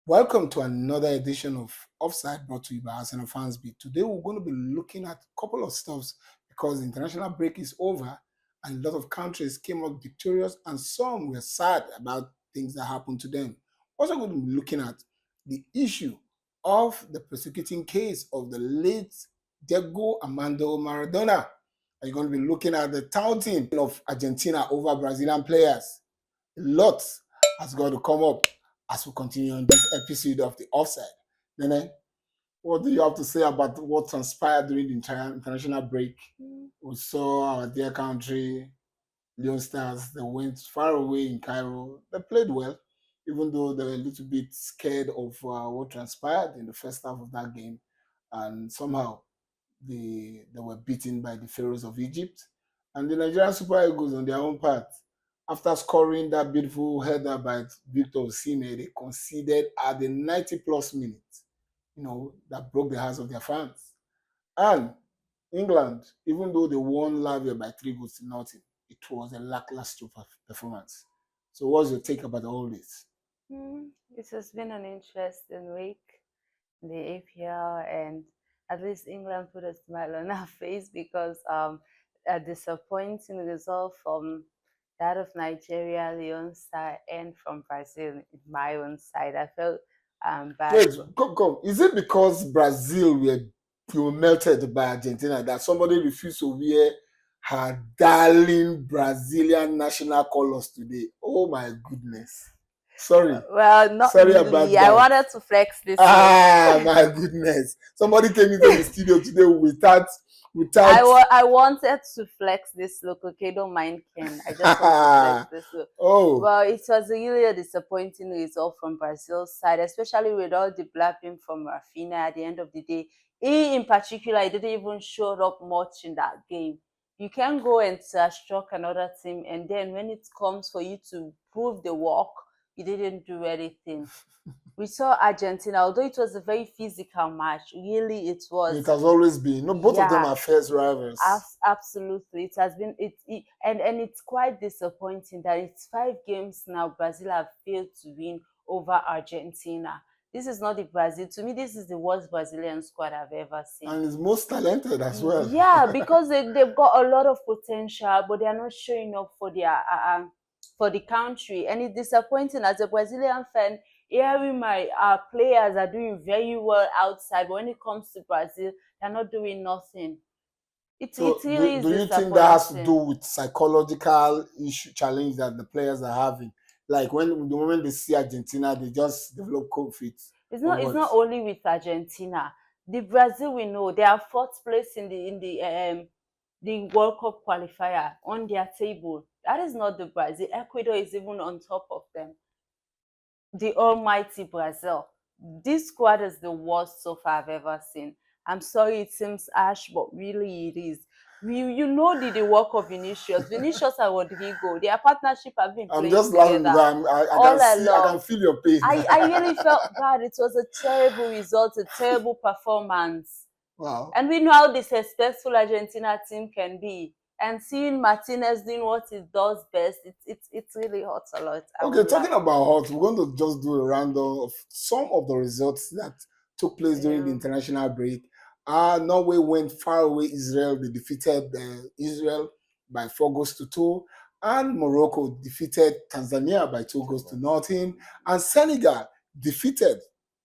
Welcome to another edition of Offside brought to you by Arsenal Fans Beat. Today we're going to be looking at a couple of stuffs because the international break is over and a lot of countries came out victorious and some were sad about things that happened to them. Also going to be looking at the issue of the prosecuting case of the late Diego Armando Maradona. Are you going to be looking at the touting of Argentina over Brazilian players? A lot has got to come up as we continue on this episode of the Offside. Neneh, what do you have to say about what transpired during the international break? We saw our dear country, Leon Stars, they went far away in Cairo. They played well, even though they were a little bit scared of what transpired in the first half of that game. And somehow they were beaten by the Pharaohs of Egypt. And the Nigerian Super Eagles, on their own part, after scoring that beautiful header by Victor Osimhen, they conceded at the 90-plus minutes, that broke the hearts of their fans. And England, even though they won Latvia by 3-0, it was a lackluster performance. So what's your take about all this? It has been an interesting week in the APL, and at least England put a smile on our face because a disappointing result from that of Nigeria, Leon's side, and from Brazil, my own side. I felt bad. Wait, come. Is it because Brazil were melted by Argentina that somebody refused to wear her darling Brazilian national colors today? Oh my goodness. Sorry. Well, not Sorry really. about I that. wanted to flex this. My goodness. Somebody came into the studio today without I wanted to flex this look, okay? Don't mind Ken. I just want to flex this look. Oh. Well, it was really a disappointing result from Brazil's side, especially with all the blabbing from Rafinha at the end of the day. He, in particular, he didn't even show up much in that game. You can go and struck another team, and then when it comes for you to prove the work, you didn't do anything. We saw Argentina, although it was a very physical match, really it was. It has always been. No, both of them are fierce rivals. Absolutely. It has been and it's quite disappointing that it's 5 games now Brazil have failed to win over Argentina. This is not the Brazil. To me, this is the worst Brazilian squad I've ever seen. And it's most talented as well. Yeah, because they've got a lot of potential, but they are not showing up for their for the country. And it's disappointing as a Brazilian fan, hearing my players are doing very well outside, but when it comes to Brazil, they're not doing nothing. It really is. Do you think that has to do with psychological issue challenge that the players are having? Like the moment they see Argentina, they just develop cold feet. It's not only with Argentina. The Brazil we know they are 4th place in the World Cup qualifier on their table. That is not the Brazil. Ecuador is even on top of them. The almighty Brazil. This squad is the worst so far I've ever seen. I'm sorry it seems harsh, but really it is. You know the work of Vinicius and Rodrigo, their partnership have been playing together. I'm just laughing because I can feel your pain. I really felt bad. It was a terrible result, a terrible performance. Wow. And we know how disrespectful Argentina team can be. And seeing Martinez doing what he does best, it really hurts a lot. Okay, talking about hurt, we're going to just do a roundup of some of the results that took place during the international break. Norway went far away Israel. They defeated Israel by 4-2. And Morocco defeated Tanzania by 2-0. And Senegal defeated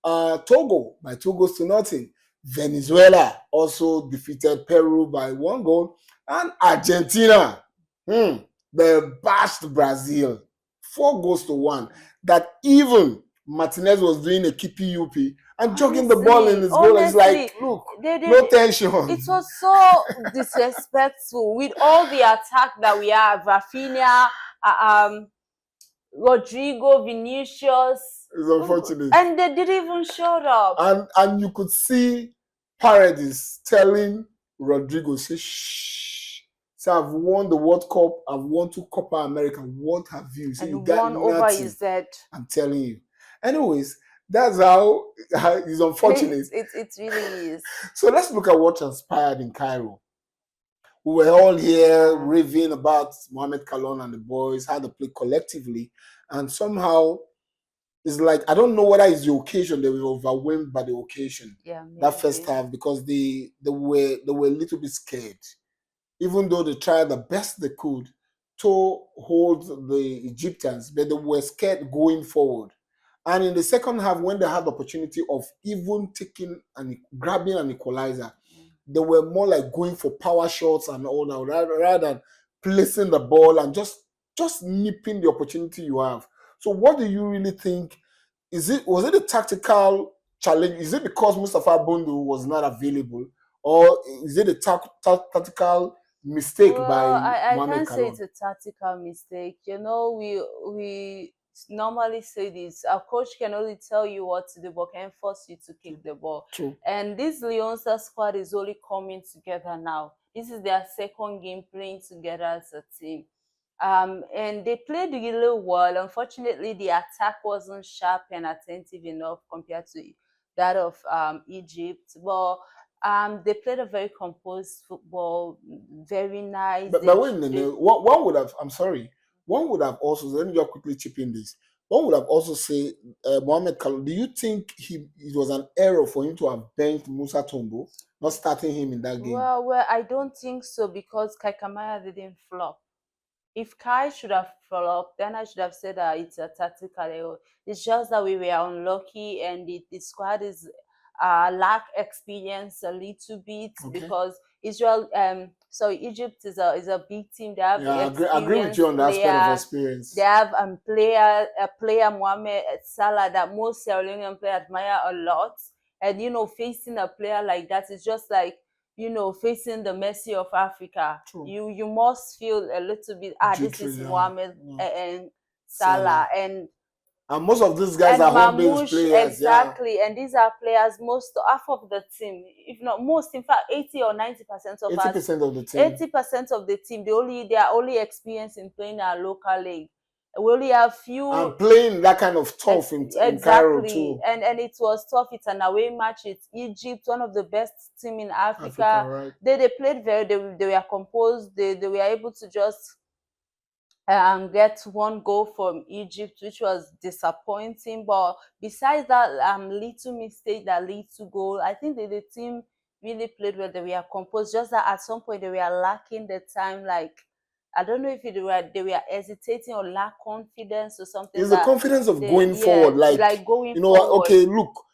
Togo by 2-0. Venezuela also defeated Peru by 1 goal. And Argentina, they bashed Brazil 4-1. That even Martinez was doing a kippy-uppy and jogging the ball in his goal. It's like, look, no tension. It was so disrespectful with all the attack that we have. Rafinha, Rodrigo, Vinicius. It's unfortunate. And they didn't even show up. And you could see Paredes telling Rodrigo, say, shh. So I've won the World Cup. I've won 2 Copa America. What have you? So and you got one over his head. I'm telling you. Anyways, that's how it's unfortunate. It really is. So let's look at what transpired in Cairo. We were all here raving about Mohamed Kalon and the boys, how they play collectively, and somehow it's like I don't know whether it's the occasion they were overwhelmed by the occasion Yeah, that first maybe. half because they were a little bit scared, even though they tried the best they could to hold the Egyptians, but they were scared going forward. And in the second half, when they had the opportunity of even taking and grabbing an equalizer, they were more like going for power shots and all that rather than placing the ball and just nipping the opportunity you have. So what do you really think? Was it a tactical challenge? Is it because Mustafa Bundu was not available, or is it a tactical mistake Well, by I Mohamed can't say Kalon? it's a tactical mistake. You know, we normally say this. A coach can only tell you what to do, but can force you to kick the ball. True. And this Leonsa squad is only coming together now. This is their second game playing together as a team. And they played really well. Unfortunately, the attack wasn't sharp and attentive enough compared to that of Egypt. But they played a very composed football, very nice. But wait, Neneh, one would have. I'm sorry. One would have also. Let me just quickly chip in this. One would have also say, Mohamed Kalou. Do you think it was an error for him to have benched Musa Tombo, not starting him in that game? Well, I don't think so because Kaikamaya didn't flop. If Kai should have flopped, then I should have said that it's a tactical error. It's just that we were unlucky and the squad is lack experience a little bit Okay. because Israel Egypt is a big team. They have Yeah, I agree with you experienced on the aspect of player. They experience. have a player Mohamed Salah that most Sierra Leonean players admire a lot. And facing a player like that is just like facing the Messi of Africa. True. You must feel a little bit, this Jittery, is yeah. Mohamed Yeah. and Salah Salah. And most of these guys and are home-based Mamouche, players. Yeah. exactly. And these are players, most half of the team, if not most, in fact, 80 or 90% of Eighty us, percent of the team. 80% of the team, they are only experienced in playing our local league. We only have few. And playing that kind of tough in Cairo Exactly, too. and it was tough. It's an away match. It's Egypt, one of the best team in Africa, Africa. right? They played very. They were composed. They were able to just get one goal from Egypt, which was disappointing. But besides that little mistake that lead to goal, I think that the team really played well. They were composed. Just that at some point they were lacking the time. Like I don't know if they were hesitating or lack confidence or something It's the that confidence of they going yeah forward. Like, like going you know what? forward. Okay, look,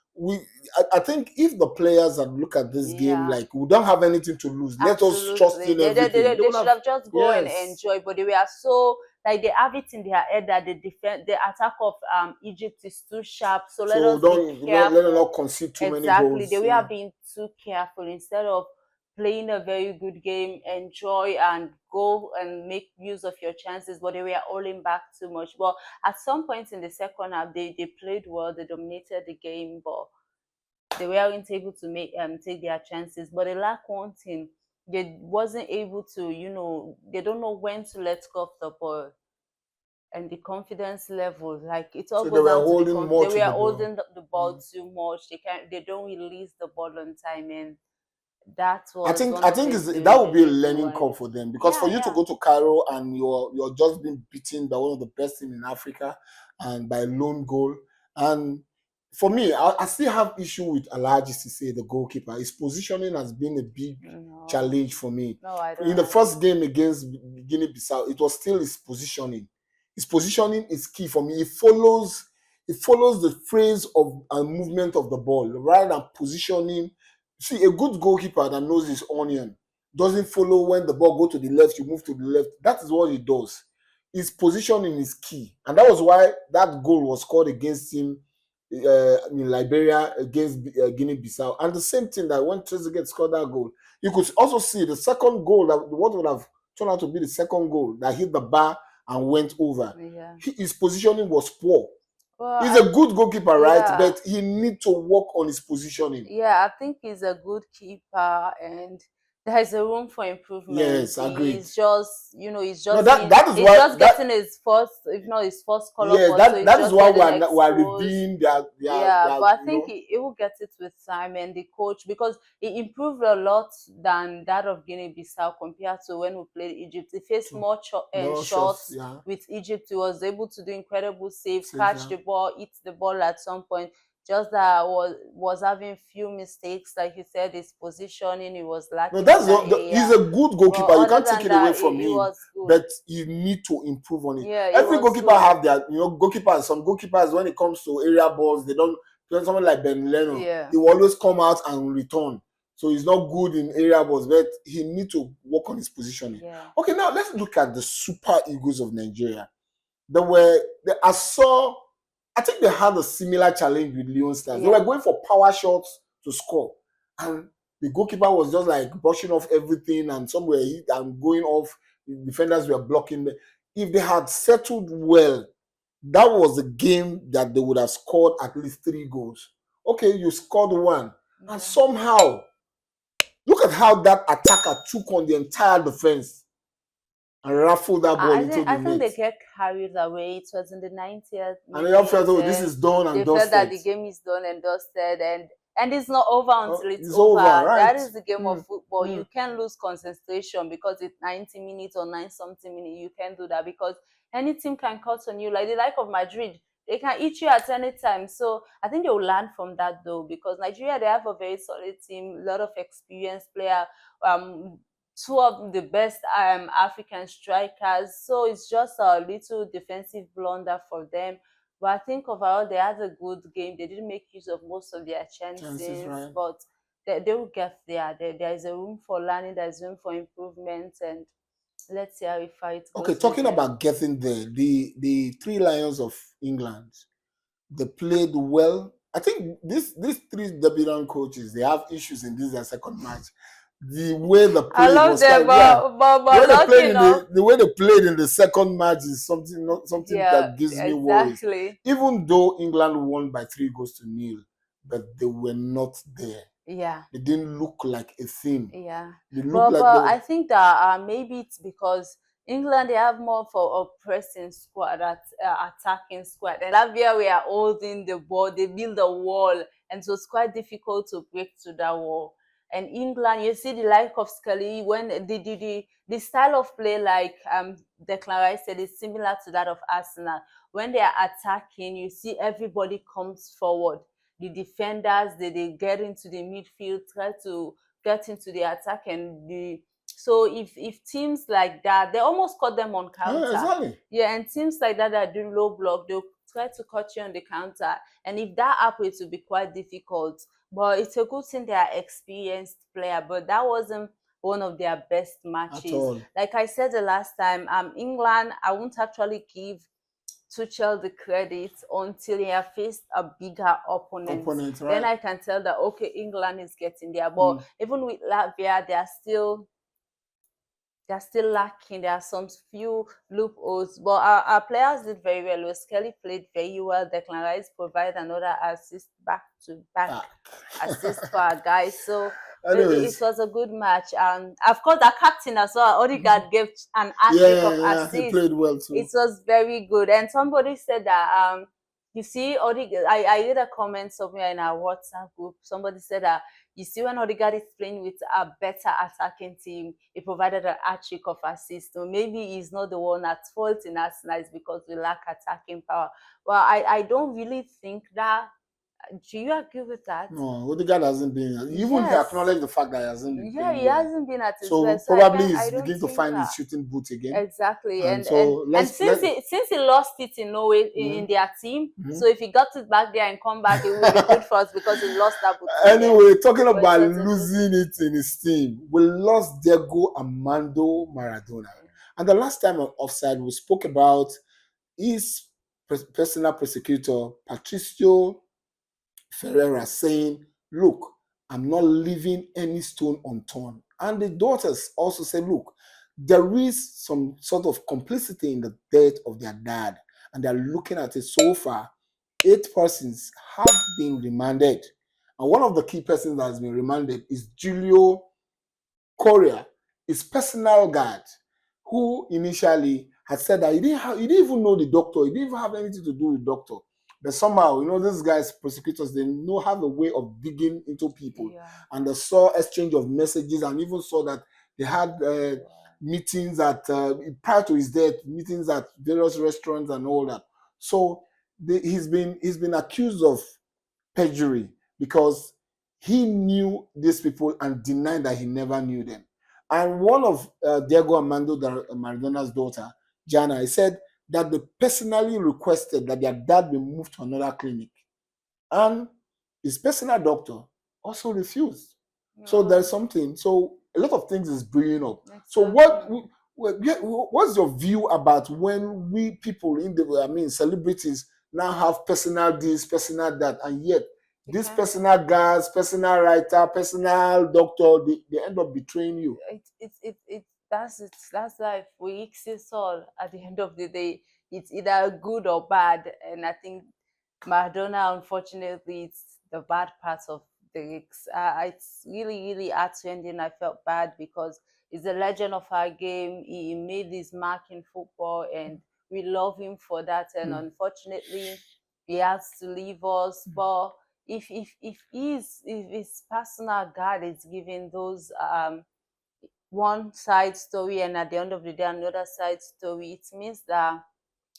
I think if the players had look at this game, Yeah. like we don't have anything to lose. Let us trust Absolutely. in They, they, everything. they, They they would should have, have just go and yes. enjoy, but they were so like they have it in their head that the attack of Egypt is too sharp. So let So us be let them careful. not concede too many Exactly. They goals. were Yeah. being too careful instead of playing a very good game, enjoy and go and make use of your chances, but they were holding back too much. But at some point in the second half, they played well, they dominated the game, but they weren't able to take their chances. But they lack one thing. They wasn't able to, they don't know when to let go of the ball. And the confidence level, like it all So they goes were down to holding they more to were the ball. holding the ball too much. They don't release the ball on time, and that I was think one I of think the that would be a reason learning why. curve for them because for Yeah, you to yeah. go to Cairo and you're just being beaten by one of the best team in Africa and by a lone goal. And for me, I still have issue with Alhaji Cisse, the goalkeeper. His positioning has been a big No, challenge for me. no, I In don't. the I don't. first game against Guinea-Bissau, it was still his positioning. His positioning is key for me. It follows the phrase of and movement of the ball rather than positioning. See, a good goalkeeper that knows his onion doesn't follow when the ball go to the left, you move to the left. That is what he does. His positioning is key, and that was why that goal was scored against him in Liberia against Guinea-Bissau. And the same thing that when Trezeguet scored that goal, you could also see the second goal that what would have turned out to be the second goal that hit the bar and went over. Yeah. His positioning was poor. Well, He's a good goalkeeper, right? yeah. But he need to work on his positioning. Yeah, I think he's a good keeper, and there's a room for improvement. Yes, agreed. He's just, he's No, just being, that is he's why just getting his first, if not his first call up, yes, or so he's that is just why getting we're exposed. reviewing their Yeah, their but I think he will get it with time, and the coach, because he improved a lot than that of Guinea-Bissau compared to when we played Egypt. He faced to more more shots, shots yeah, with Egypt. He was able to do incredible save, saves, catch yeah. the ball, hit the ball at some point. Just that was having few mistakes, like you said, his positioning, he was No, lacking in that's that he's area. a good But goalkeeper. You other can't take than it away that, from it him, was good. but you need to improve on it. Yeah, it Every was goalkeeper good. have their, goalkeepers. Some goalkeepers, when it comes to area balls, they don't. Someone like Ben Leno, Yeah. he will always come out and return. So he's not good in area balls, but he need to work on his positioning. Yeah. Okay, now let's look at the Super Eagles of Nigeria. I think they had a similar challenge with Leon Stars. They Yeah. were going for power shots to score, and the goalkeeper was just like brushing off everything, and somewhere hit and going off. The defenders were blocking them. If they had settled well, that was a game that they would have scored at least 3 goals. Okay, you scored one, and Yeah. somehow look at how that attacker took on the entire defense and raffled that ball I into think the I think net. they get carried away. It was in the 90th And they all felt, minute, oh, this and is done they and felt that dusted. the game is done and dusted, and it's not over Oh, until it's it's over, over. right? That is the game of Mm, football. mm. You can't lose concentration because it's 90 minutes or 9 something minutes. You can't do that because any team can cut on you. Like the like of Madrid, they can eat you at any time. So I think they will learn from that though, because Nigeria, they have a very solid team, a lot of experienced player. Um, Two of the best African strikers. So it's just a little defensive blunder for them. But I think overall they had a good game. They didn't make use of most of their Chances, chances, right? but they will get there. There is a room for learning. There is room for improvement, and let's see how the fight Okay, goes with talking them. about getting there, the Three Lions of England, they played well. I think these three debutant coaches, they have issues in this their second match. The way they I played love was them, kind, yeah. The way but they lucky played in enough, the way they played in the second match is something not something yeah, that gives me worries. exactly, Even though England won by 3 goals to nil, but they were not there. yeah. They didn't look like a team. Yeah, They looked but like they I think that maybe it's because England, they have more for a pressing squad, at attacking squad. And Latvia, we are holding the ball, they build a wall, and so it's quite difficult to break through that wall. And England, you see the like of Scully when the style of play, like Declan Rice said, is similar to that of Arsenal. When they are attacking, you see everybody comes forward. The defenders, they get into the midfield, try to get into the attack, and the so if teams like that, they almost caught them on yeah, counter. exactly. Yeah, and teams like that do low block, they'll try to cut you on the counter, and if that happens, it will be quite difficult. But it's a good thing they are experienced player, but that wasn't one of their best At matches. all. Like I said the last time, England, I won't actually give Tuchel the credit until he have faced a bigger opponent. Opponent, Then right? I can tell that okay, England is getting there. But Mm. even with Latvia, they're still lacking. There are some few loopholes, but our players did very well. Lewis Kelly played very well. Declan Rice provided another assist, back to back Ah. assist for our guys. So it Anyways, was a good match, and of course the captain as well, Odegaard, gave an hat-trick of yeah, he assists. played well It too. was very good. And somebody said that you see Odegaard, I read a comment somewhere in our WhatsApp group. Somebody said that you see when Odegaard is playing with a better attacking team, he provided an hat-trick of assists. So maybe he's not the one at fault in Arsenal, it's because we lack attacking power. Well, I don't really think that. Do you agree with that? No, Odegaard hasn't been. Even he Yes. acknowledged the fact that he hasn't been Yeah, playing he well. hasn't been at his So best. So probably I he's don't beginning to think find his that. shooting boot again. Exactly, And and so and let's since let. he lost it in Norway in Mhm, their team, mhm. so if he got it back there and come back, it will be good for us because he lost that boot in there. Anyway, talking But it about was a good. losing it in his team, we lost Diego Armando Maradona. And the last time on Offside, we spoke about his personal prosecutor, Patricio Ferreira, saying, look, I'm not leaving any stone unturned. And the daughters also said, look, there is some sort of complicity in the death of their dad. And they're looking at it so far. 8 persons have been remanded. And one of the key persons that has been remanded is Julio courier, his personal guard, who initially had said that he didn't even know the doctor, he didn't even have anything to do with doctor. But somehow, these guys, prosecutors, they have a way of digging into people. Yeah. And they saw exchange of messages and even saw that they had meetings prior to his death, meetings at various restaurants and all that. So he's been accused of perjury because he knew these people and denied that he never knew them. And one of Diego Armando Maradona's daughter, Jana, he said that they personally requested that their dad be moved to another clinic. And his personal doctor also refused. So there's something. So a lot of things is brewing up. So what's your view about when we people celebrities now have personal this, personal that, and yet this personal guys, personal writer, personal doctor, they end up betraying you? That's it. That's life. We exist all at the end of the day. It's either good or bad. And I think Maradona, unfortunately, it's the bad part of the risks. It's really, really heart-rending. I felt bad because he's a legend of our game. He made his mark in football, and we love him for that. And unfortunately, he has to leave us. But if his personal guard is giving those one side story, and at the end of the day another side story, it means that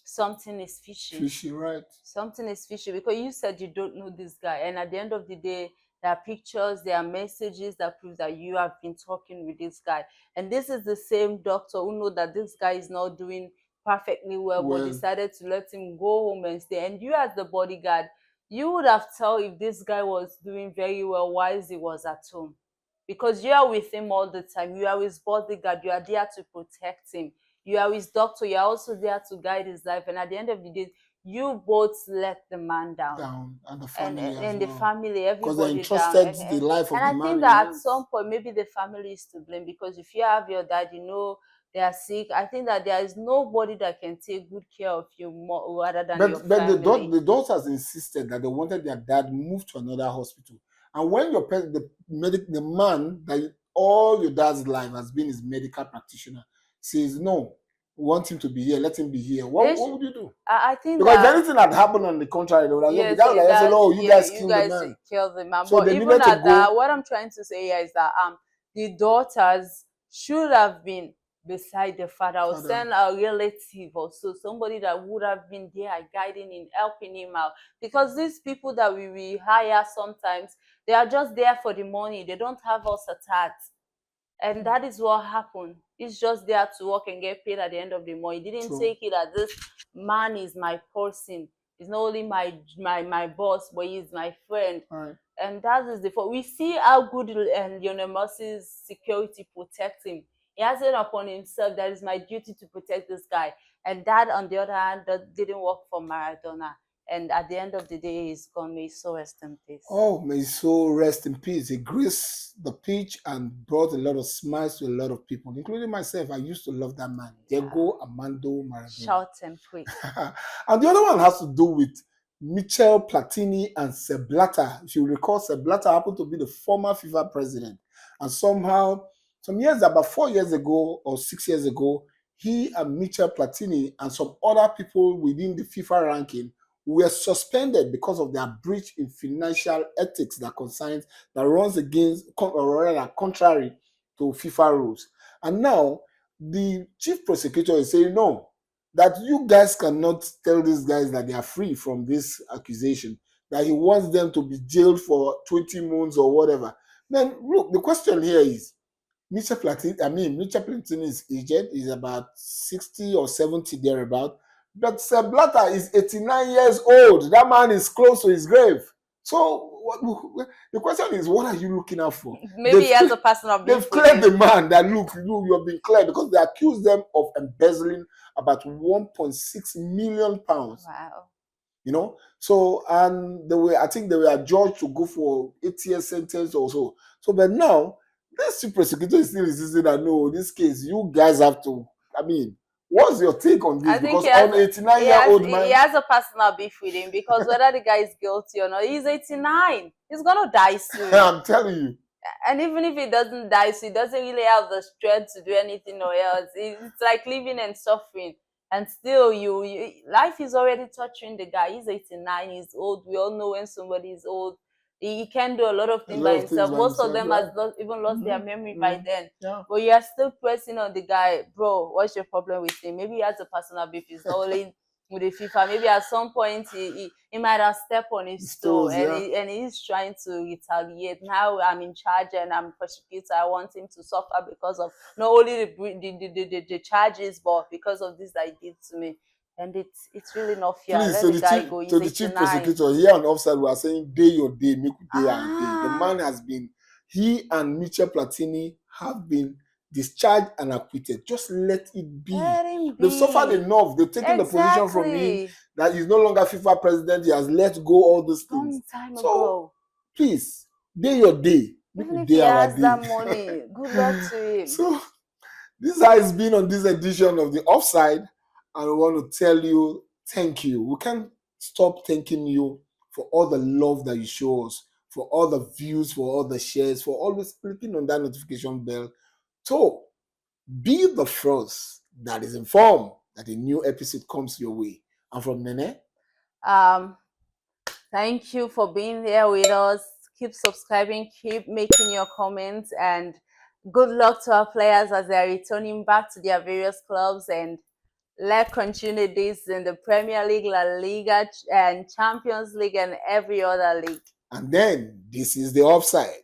something is fishy. Fishy, right? Something is fishy because you said you don't know this guy, and at the end of the day, there are pictures, there are messages that prove that you have been talking with this guy. And this is the same doctor who know that this guy is not doing perfectly well, but decided to let him go home and stay. And you, as the bodyguard, you would have told if this guy was doing very well while he was at home, because you are with him all the time. You are his bodyguard. You are there to protect him. You are his doctor. You are also there to guide his life. And at the end of the day, you both let the man down. And the family and the family, everybody because they entrusted down. the life of and the I man. think that at some point, maybe the family is to blame, because if you have your dad, they are sick. I think that there is nobody that can take good care of you more rather than your family. But the daughters insisted that they wanted their dad moved to another hospital. And when the man that all your dad's life has been his medical practitioner says no, we want him to be here, let him be here. What would you do? I think because that if anything had happened on the contrary, they would have yes, the guy would have said, "Oh, you guys killed the man." So but they even needed to at go. that, what I'm trying to say here is that the daughters should have been beside the father, or send a relative or so, somebody that would have been there guiding him, helping him out. Because these people that we hire sometimes, they are just there for the money. They don't have us at heart. And that is what happened. He's just there to work and get paid at the end of the month. He didn't take it as this man is my person. He's not only my boss, but he's my friend. Right. And that is the fault. We see how good Lionel Messi's security protects him. He has it upon himself that it's my duty to protect this guy. And that, on the other hand, that didn't work for Maradona. And at the end of the day, he's gone. May his soul rest in peace. Oh, may his soul rest in peace. He graced the pitch and brought a lot of smiles to a lot of people, including myself. I used to love that man, Diego Armando Maradona. Shout and pray. And the other one has to do with Michel Platini and Sepp Blatter. If you recall, Sepp Blatter happened to be the former FIFA president. And somehow, about 4 years ago or 6 years ago, he and Michel Platini and some other people within the FIFA ranking were suspended because of their breach in financial ethics that runs against, or rather contrary to FIFA rules. And now the chief prosecutor is saying no, that you guys cannot tell these guys that they are free from this accusation, that he wants them to be jailed for 20 months or whatever. Then look, the question here is, Michel Platini's aged is about 60 or 70 thereabout. But Sepp Blatter is 89 years old. That man is close to his grave. So the question is, what are you looking out for? Maybe he has a personal beef. They've cleared the man that look, you have been cleared, because they accuse them of embezzling about 1.6 million pounds. Wow. So, and I think they were adjudged to go for 8-year sentence or so. So, but now this chief prosecutor is still insisting that no, this case, you guys have to. What's your take on this? Because on 89-year-old man, he has a personal beef with him, because whether the guy is guilty or not, he's 89. He's gonna die soon. I'm telling you. And even if he doesn't die, so he doesn't really have the strength to do anything or else. It's like living and suffering. And still, life is already torturing the guy. He's 89, he's old. We all know when somebody is old, he can do a lot of A things lot by of things himself. by Most of himself, them has right? even lost their Mm-hmm. memory by Mm-hmm. then. Yeah. But you are still pressing on the guy, bro. What's your problem with him? Maybe he has a personal beef. He's not only with the FIFA. Maybe at some point he might have stepped on his His toe, toes, yeah. and he's trying to retaliate. Now I'm in charge and I'm prosecutor. I want him to suffer because of not only the charges, but because of this that he did to me. And it's really not fair. Please, Let so the the guy chief go. He's to the chief 89. prosecutor here on offside, we are saying day your day, make we day our day. The Ah, man has been, he and Michel Platini have been discharged and acquitted. Just let it be. let him They've suffered be. enough. They've taken the position from him Exactly. that he's no longer FIFA president. He has let go all those things. Long time So ago. please, day your day, make Even we if he day our has day. that money, good luck to him. So this has been on this edition of the Offside, and we want to tell you thank you. We can't stop thanking you for all the love that you show us, for all the views, for all the shares, for always clicking on that notification bell. So be the first that is informed that a new episode comes your way. And from Neneh, Um, Thank you for being here with us. Keep subscribing, keep making your comments, and good luck to our players as they are returning back to their various clubs. And let's continue this in the Premier League, La Liga, and Champions League, and every other league. and then this is the Offside.